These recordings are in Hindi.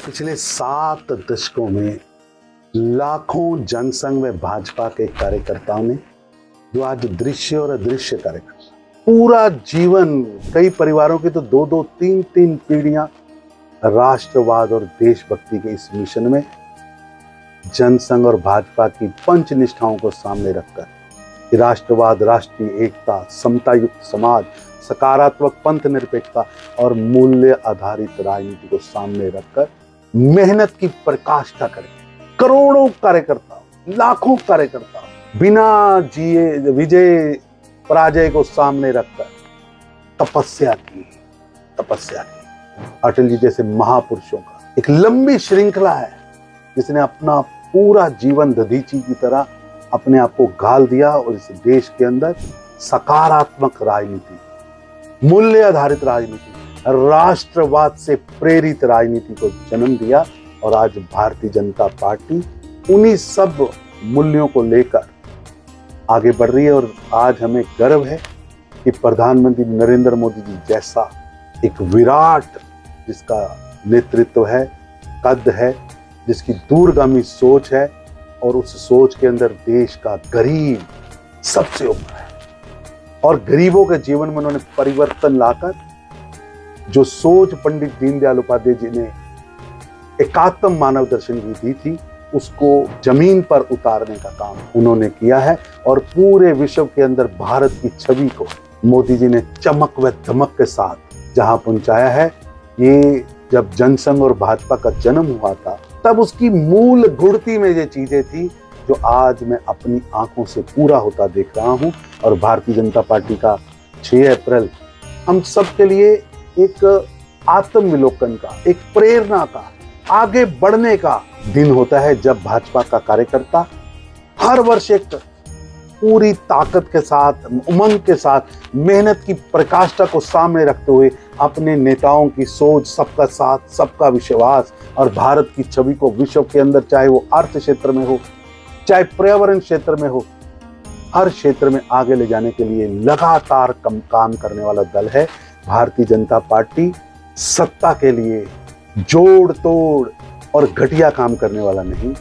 पिछले 7 दशकों में लाखों जनसंघ में भाजपा के कार्यकर्ताओं ने, जो आज दृश्य और अदृश्य कार्यकर्ता, पूरा जीवन, कई परिवारों की तो 2-2, 3-3 पीढ़ियां राष्ट्रवाद और देशभक्ति के इस मिशन में जनसंघ और भाजपा की पंच निष्ठाओं को सामने रखकर कि राष्ट्रवाद, राष्ट्रीय एकता, समता युक्त समाज, सकारात्मक पंथ निरपेक्षता और मूल्य आधारित राजनीति को सामने रखकर मेहनत की पराकाष्ठा करके करोड़ों कार्यकर्ता, लाखों कार्यकर्ता बिना जिए विजय पराजय को सामने रखकर तपस्या की। अटल जी जैसे महापुरुषों का एक लंबी श्रृंखला है जिसने अपना पूरा जीवन दधीची की तरह अपने आप को गाल दिया और इस देश के अंदर सकारात्मक राजनीति, मूल्य आधारित राजनीति, राष्ट्रवाद से प्रेरित राजनीति को जन्म दिया। और आज भारतीय जनता पार्टी उन्हीं सब मूल्यों को लेकर आगे बढ़ रही है। और आज हमें गर्व है कि प्रधानमंत्री नरेंद्र मोदी जी जैसा एक विराट, जिसका नेतृत्व है, कद है, जिसकी दूरगामी सोच है और उस सोच के अंदर देश का गरीब सबसे ऊपर है और गरीबों के जीवन में उन्होंने परिवर्तन लाकर जो सोच पंडित दीनदयाल उपाध्याय जी ने एकात्म मानव दर्शन की दी थी, उसको जमीन पर उतारने का काम उन्होंने किया है। और पूरे विश्व के अंदर भारत की छवि को मोदी जी ने चमक व धमक के साथ जहां पहुंचाया है। ये जब जनसंघ और भाजपा का जन्म हुआ था तब उसकी मूल गुड़ती में ये चीजें थी जो आज मैं अपनी आंखों से पूरा होता देख रहा हूं। और भारतीय जनता पार्टी का 6 अप्रैल हम सब के लिए एक आत्मविलोकन का, एक प्रेरणा का, आगे बढ़ने का दिन होता है, जब भाजपा का कार्यकर्ता हर वर्ष एक पूरी ताकत के साथ, उमंग के साथ, मेहनत की प्रकाष्ठा को सामने रखते हुए अपने नेताओं की सोच, सबका साथ, सबका विश्वास और भारत की छवि को विश्व के अंदर, चाहे वो अर्थ क्षेत्र में हो, चाहे पर्यावरण क्षेत्र में हो, हर क्षेत्र में आगे ले जाने के लिए लगातार काम करने वाला दल है भारतीय जनता पार्टी। सत्ता के लिए जोड़ तोड़ और घटिया काम करने वाला नहीं,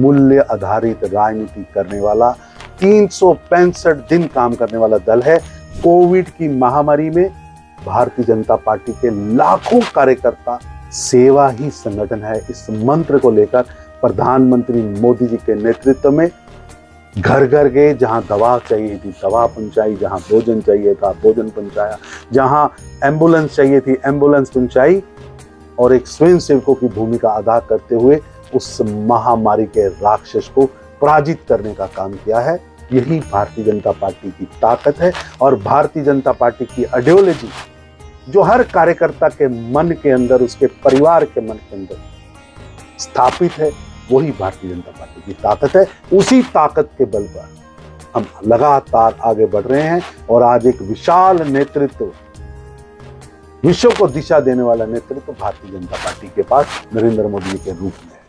मूल्य आधारित राजनीति करने वाला, 365 दिन काम करने वाला दल है। कोविड की महामारी में भारतीय जनता पार्टी के लाखों कार्यकर्ता सेवा ही संगठन है, इस मंत्र को लेकर प्रधानमंत्री मोदी जी के नेतृत्व में घर घर गए, जहां दवा चाहिए थी दवा पहुंचाई, जहां भोजन चाहिए था भोजन पहुंचाया, जहां एम्बुलेंस चाहिए थी एम्बुलेंस पहुंचाई और एक स्वयं सेवकों की भूमिका अदा करते हुए उस महामारी के राक्षस को पराजित करने का काम किया है। यही भारतीय जनता पार्टी की ताकत है और भारतीय जनता पार्टी की आइडियोलॉजी जो हर कार्यकर्ता के मन के अंदर, उसके परिवार के मन के अंदर स्थापित है, वही भारतीय जनता पार्टी की ताकत है। उसी ताकत के बल पर हम लगातार आगे बढ़ रहे हैं और आज एक विशाल नेतृत्व, विश्व को दिशा देने वाला नेतृत्व भारतीय जनता पार्टी के पास नरेंद्र मोदी के रूप में है।